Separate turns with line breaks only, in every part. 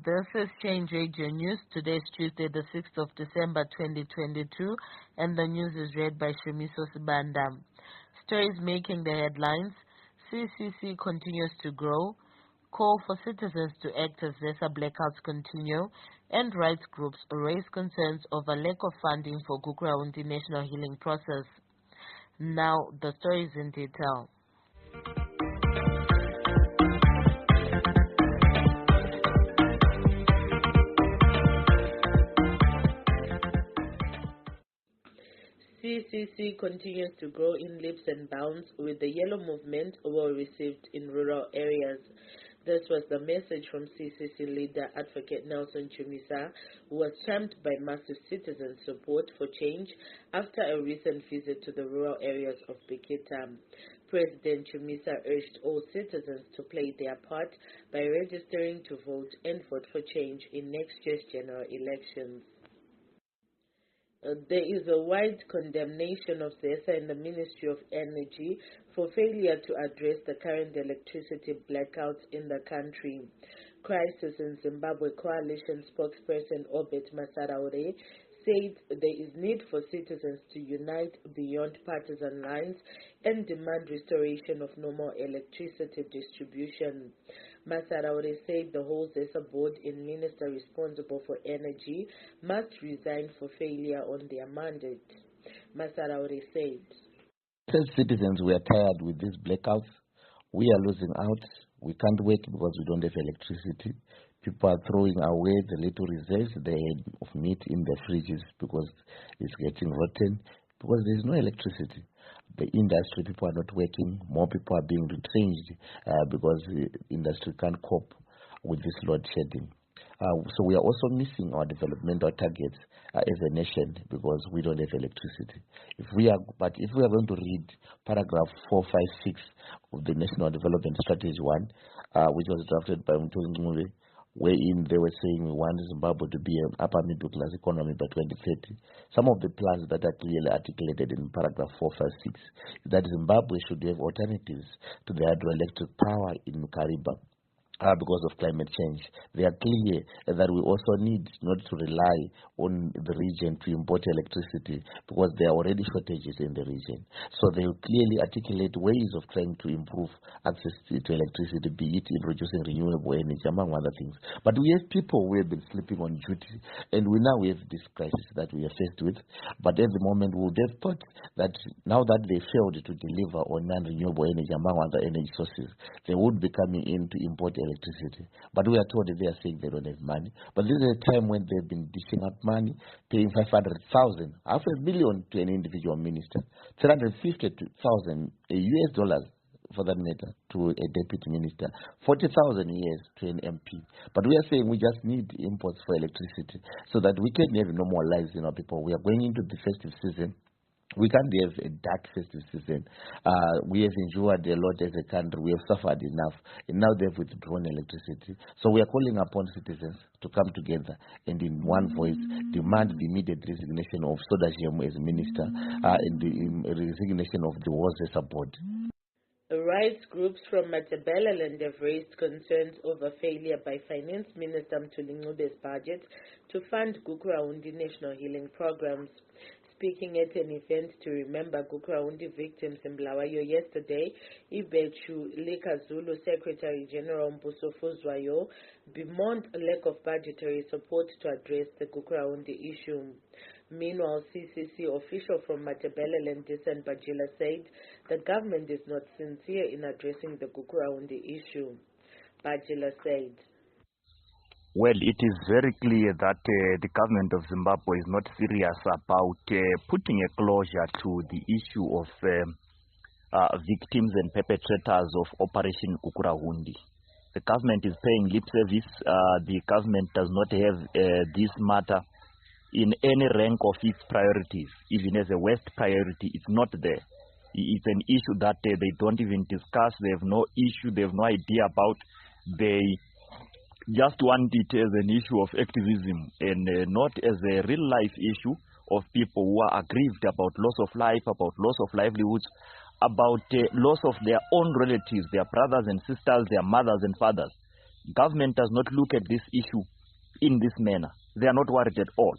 This is Change Radio News. Today is Tuesday, the 6th of December, 2022, and the news is read by Shumiso Sibanda. Stories making the headlines. CCC continues to grow. Call for citizens to act as ZESA blackouts continue. And rights groups raise concerns over lack of funding for Gukurahundi National Healing Process. Now, the stories in detail. CCC continues to grow in leaps and bounds, with the yellow movement well received in rural areas. This was the message from CCC leader Advocate Nelson Chumisa, who was charmed by massive citizen support for change after a recent visit to the rural areas of Bikita. President Chumisa urged all citizens to play their part by registering to vote and vote for change in next year's general elections. There is a wide condemnation of ZESA in the Ministry of Energy for failure to address the current electricity blackouts in the country. Crisis in Zimbabwe Coalition spokesperson Obet Masaraure said there is need for citizens to unite beyond partisan lines and demand restoration of normal electricity distribution. Masaraure said the whole ZESA board and minister responsible for energy must resign for failure on their mandate. Masaraure said,
"As citizens, we are tired with these blackouts. We are losing out. We can't work because we don't have electricity. People are throwing away the little reserves they had of meat in their fridges because it's getting rotten, because there is no electricity. The industry, people are not working. More people are being retrenched because the industry can't cope with this load shedding. So we are also missing our developmental targets as a nation because we don't have electricity. If we are going to read paragraph 456 of the National Development Strategy 1, which was drafted by Mtuli, wherein they were saying we want Zimbabwe to be an upper middle class economy by 2030. Some of the plans that are clearly articulated in paragraph 456 is that Zimbabwe should have alternatives to the hydroelectric power in Kariba. Because of climate change. They are clear that we also need not to rely on the region to import electricity because there are already shortages in the region. So they will clearly articulate ways of trying to improve access to electricity, be it in reducing renewable energy, among other things. But we have people who have been sleeping on duty, and we have this crisis that we are faced with. But at the moment, we would have thought that now that they failed to deliver on non-renewable energy, among other energy sources, they would be coming in to import electricity. But we are told that they are saying they don't have money. But this is a time when they've been dishing out money, paying 500,000, $500,000 to an individual minister, 350,000 US dollars for that matter to a deputy minister, 40,000 years to an MP. But we are saying we just need imports for electricity so that we can have normal lives in our people. We are going into the festive season. We can't have a dark festive season. We have endured a lot as a country. We have suffered enough. And now they've withdrawn electricity. So we are calling upon citizens to come together and in one voice demand the immediate resignation of Sodashiem as minister and the resignation of the ZESA board.
Rights groups from Matabeleland have raised concerns over failure by Finance Minister Mtuli budget to fund Gukurahundi National Healing Programs. Speaking at an event to remember Gukurahundi victims in Blawayo yesterday, Ibechu Lekazulu Secretary General Mbuso Fuzwayo bemoaned a lack of budgetary support to address the Gukurahundi issue. Meanwhile, CCC official from Matabeleland Disan Bajila said the government is not sincere in addressing the Gukurahundi issue. Bajila said,
"Well, it is very clear that the government of Zimbabwe is not serious about putting a closure to the issue of victims and perpetrators of Operation Gukurahundi. The government is paying lip service. The government does not have this matter in any rank of its priorities. Even as a West priority, it's not there. It's an issue that they don't even discuss. They have no issue. They have no idea about. They just want it as an issue of activism and not as a real life issue of people who are aggrieved about loss of life, about loss of livelihoods, about loss of their own relatives, their brothers and sisters, their mothers and fathers. Government does not look at this issue in this manner. They are not worried at all.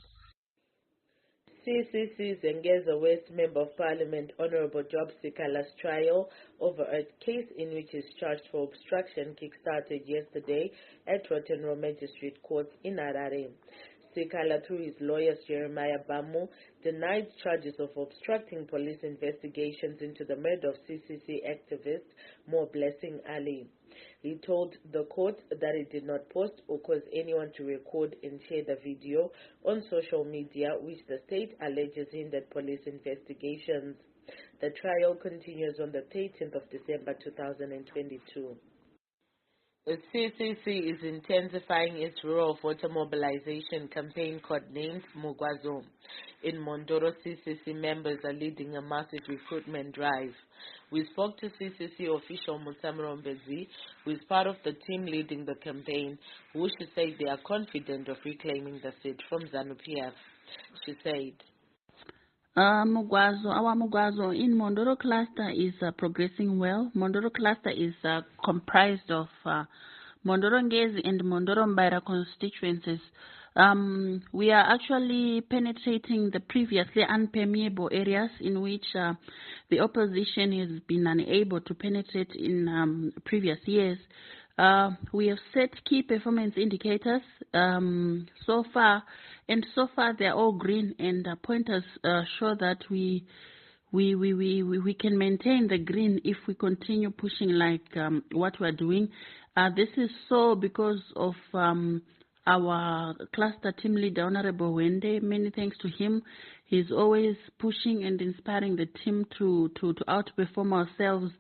CCC's Zengeza West Member of Parliament Honorable Job Sikala's trial over a case in which he is charged for obstruction kick-started yesterday at Rotten Row Magistrate Court in Harare. Sikala, through his lawyers Jeremiah Bamu, denied charges of obstructing police investigations into the murder of CCC activist Mo Blessing Ali. He told the court that he did not post or cause anyone to record and share the video on social media, which the state alleges hindered police investigations. The trial continues on the 13th of December 2022. The CCC is intensifying its rural voter mobilization campaign codenamed Mugwazo. In Mondoro, CCC members are leading a massive recruitment drive. We spoke to CCC official Musamuro Mbezi, who is part of the team leading the campaign, who she said they are confident of reclaiming the seat from ZANU-PF. She said,
our Mugwazo in Mondoro cluster is progressing well. Mondoro cluster is comprised of Mondoro Ngezi and Mondoro Mbaira constituencies. We are actually penetrating the previously unpermeable areas in which the opposition has been unable to penetrate in previous years. We have set key performance indicators so far they are all green, and pointers show that we can maintain the green if we continue pushing like what we are doing. This is so because of our cluster team leader, Honorable Wende. Many thanks to him. He's always pushing and inspiring the team to outperform ourselves,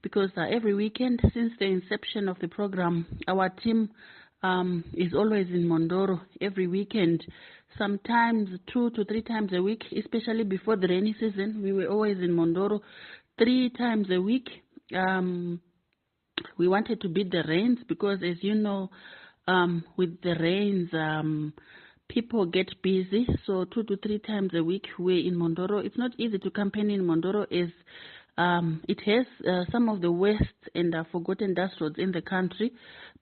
because every weekend since the inception of the program, our team is always in Mondoro every weekend, sometimes 2 to 3 times a week, especially before the rainy season. We were always in Mondoro 3 times a week. We wanted to beat the rains because, as you know, with the rains, people get busy. So 2 to 3 times a week we're in Mondoro. It's not easy to campaign in Mondoro, as it has some of the worst and forgotten dust roads in the country,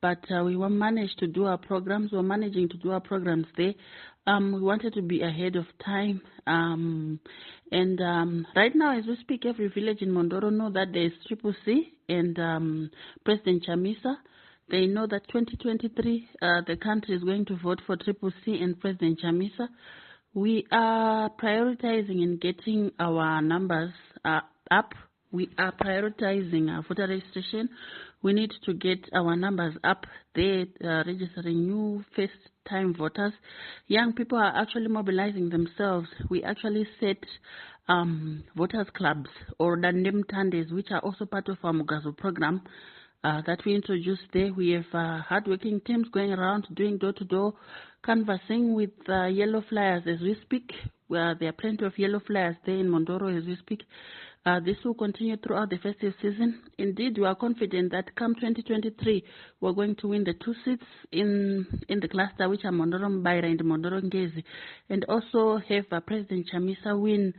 but we managed to do our programs. We're managing to do our programs there. We wanted to be ahead of time. Right now, as we speak, every village in Mondoro know that there is CCC and President Chamisa. They know that 2023, the country is going to vote for CCC and President Chamisa. We are prioritizing in getting our numbers up. We are prioritizing our voter registration. We need to get our numbers up there, registering new first-time voters. Young people are actually mobilizing themselves. We actually set voters clubs, or Dandem Tandes, which are also part of our Mugazo program that we introduced there. We have hardworking teams going around doing door-to-door canvassing with yellow flyers as we speak. There are plenty of yellow flyers there in Mondoro as we speak. This will continue throughout the festive season. Indeed, we are confident that come 2023, we're going to win the 2 seats in the cluster, which are Mondoro Mbaira and Mondoro Ngezi, and also have President Chamisa win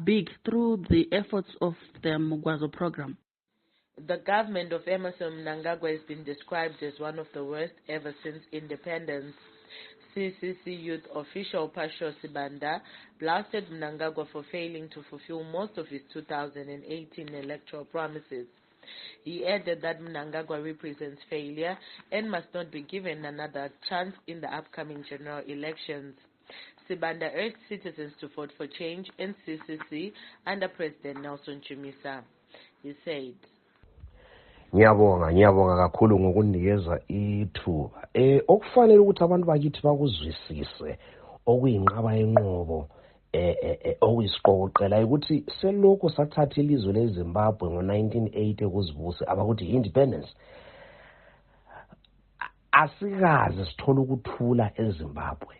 big through the efforts of the Mugwazo program.
The government of Emerson Mnangagwa has been described as one of the worst ever since independence. CCC youth official Pasho Sibanda blasted Mnangagwa for failing to fulfill most of his 2018 electoral promises. He added that Mnangagwa represents failure and must not be given another chance in the upcoming general elections. Sibanda urged citizens to vote for change in CCC under President Nelson Chamisa. He said,
Ngiyabonga kakhulu ngokunikeza ithuba okufanele ukuthi abantu bakithi bakuzwisise okuyinqaba yenqobo okuyisiqoqela ukuthi selokho sathatha ilizwe leZimbabwe ngo1980 kuzibuse abakuthi independence, asikaze sithola ukuthula eZimbabwe.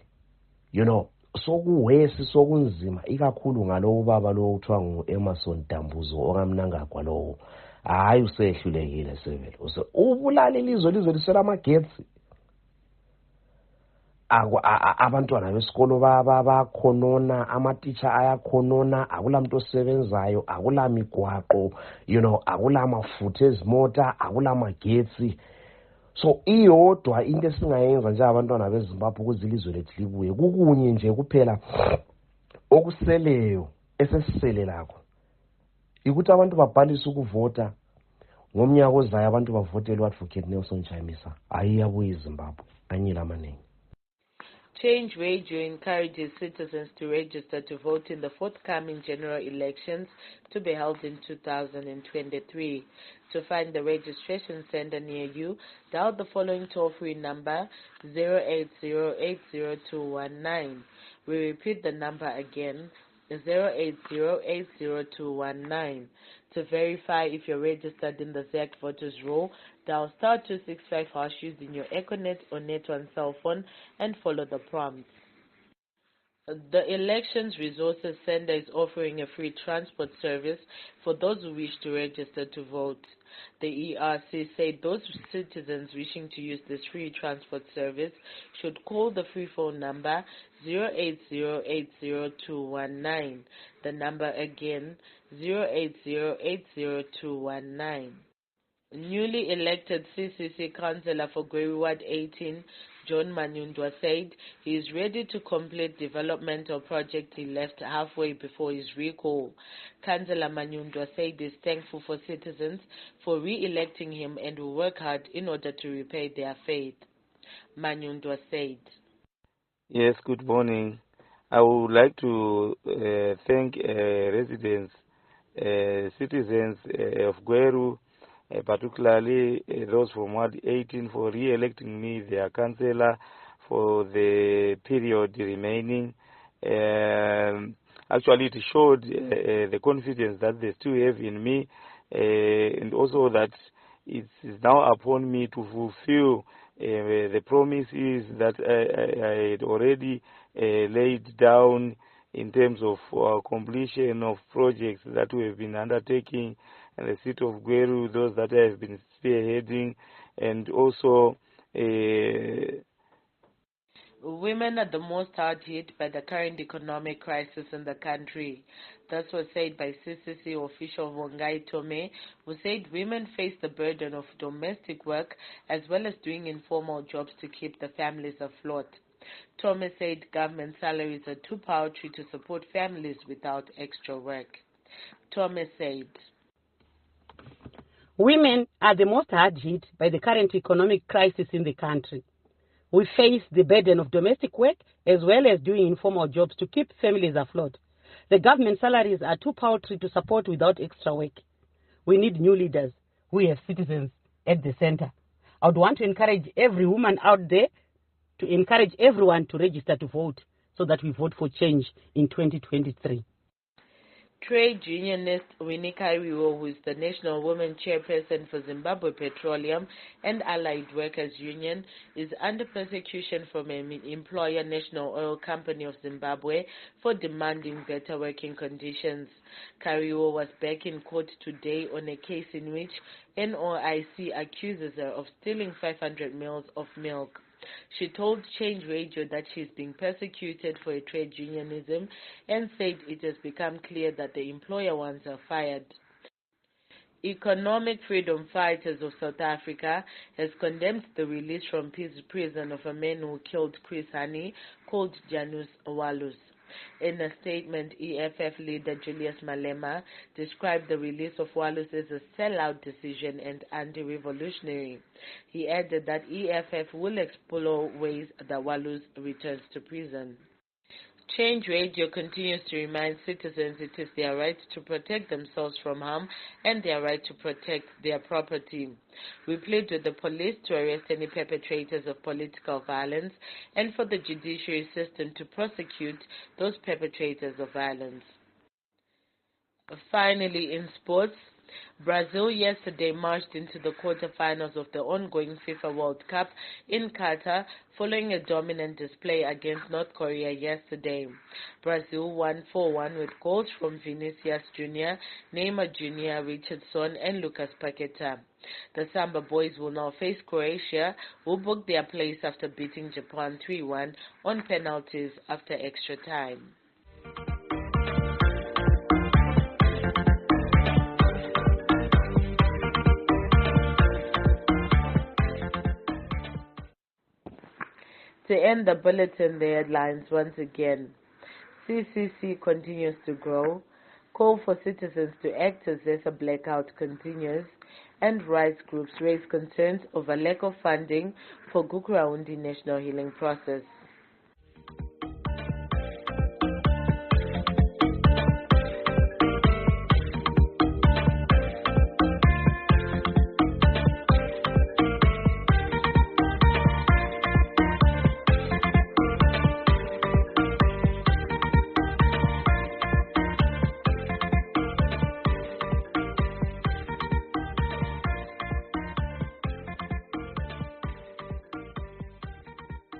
You know, sokuwesi sokunzima ikakhulu ngalowo baba lo kuthiwa nguEmerson Dambuzo okamnangagwa lowo. Hayi usehlulekile sevele ubulala ilizwe lisela amagetsi. Abantwana besikolo bakhonona, amatitsha ayakhonona, akulamuntu osebenzayo, akulamigwaqo, you know, akulamafutha ezimota, akulamagetsi. So iyodwa into esingayenza nje abantwana beZimbabwe ukuze ilizwe lethu libuye kukunye nje kuphela okuseleyo esesisele lakho ikuthi abantu babhalise ukuvota ngomnyaka ozayo abantu bavotele u-Advocate Nelson Chamisa ayiyabuye iZimbabwe anyela amaningi.
Change Radio encourages citizens to register to vote in the forthcoming general elections to be held in 2023. To find the registration center near you, dial the following toll-free number 080802219. We repeat the number again, 080802219. To verify if you're registered in the ZEC voters roll, dial *265# using your Econet or Net1 cell phone and follow the prompts. The Elections Resources Center is offering a free transport service for those who wish to register to vote. The ERC said those citizens wishing to use this free transport service should call the free phone number 080802219. The number again, 080802219. Newly elected CCC Councillor for Gweru Ward 18, John Manyundwa, said he is ready to complete developmental project he left halfway before his recall. Councillor Manyundwa said he is thankful for citizens for re-electing him and will work hard in order to repay their faith. Manyundwa said,
Yes, good morning. I would like to thank residents, citizens of Gweru, particularly those from Ward 18 for re-electing me their councillor for the period remaining. Actually, it showed the confidence that they still have in me, and also that it is now upon me to fulfill the promises that I had already laid down in terms of completion of projects that we have been undertaking in the city of Gweru, those that I have been spearheading, and also
women are the most hard hit by the current economic crisis in the country. This was said by CCC official Vongai Tome, who said women face the burden of domestic work as well as doing informal jobs to keep the families afloat. Tome said government salaries are too paltry to support families without extra work. Tome said,
women are the most hard hit by the current economic crisis in the country. We face the burden of domestic work as well as doing informal jobs to keep families afloat. The government salaries are too paltry to support without extra work. We need new leaders. We have citizens at the center. I would want to encourage every woman out there to encourage everyone to register to vote so that we vote for change in 2023.
Trade unionist Winnie Kariwo, who is the National Women Chairperson for Zimbabwe Petroleum and Allied Workers Union, is under persecution from an employer, National Oil Company of Zimbabwe, for demanding better working conditions. Kariwo was back in court today on a case in which NOIC accuses her of stealing 500 mils of milk. She told Change Radio that she is being persecuted for her trade unionism and said it has become clear that the employer wants her fired. Economic Freedom Fighters of South Africa has condemned the release from prison of a man who killed Chris Hani, called Janus Walus. In a statement, EFF leader Julius Malema described the release of Walus as a sellout decision and anti-revolutionary. He added that EFF will explore ways that Walus returns to prison. Change Radio continues to remind citizens it is their right to protect themselves from harm and their right to protect their property. We plead with the police to arrest any perpetrators of political violence and for the judiciary system to prosecute those perpetrators of violence. Finally, in sports, Brazil yesterday marched into the quarterfinals of the ongoing FIFA World Cup in Qatar following a dominant display against North Korea yesterday. Brazil won 4-1 with goals from Vinicius Jr., Neymar Jr., Richardson and Lucas Paqueta. The Samba boys will now face Croatia, who booked their place after beating Japan 3-1 on penalties after extra time. To end the bulletin, the headlines once again. CCC continues to grow. Call for citizens to act as ZESA blackout continues. And rights groups raise concerns over lack of funding for Gukurahundi National Healing Process.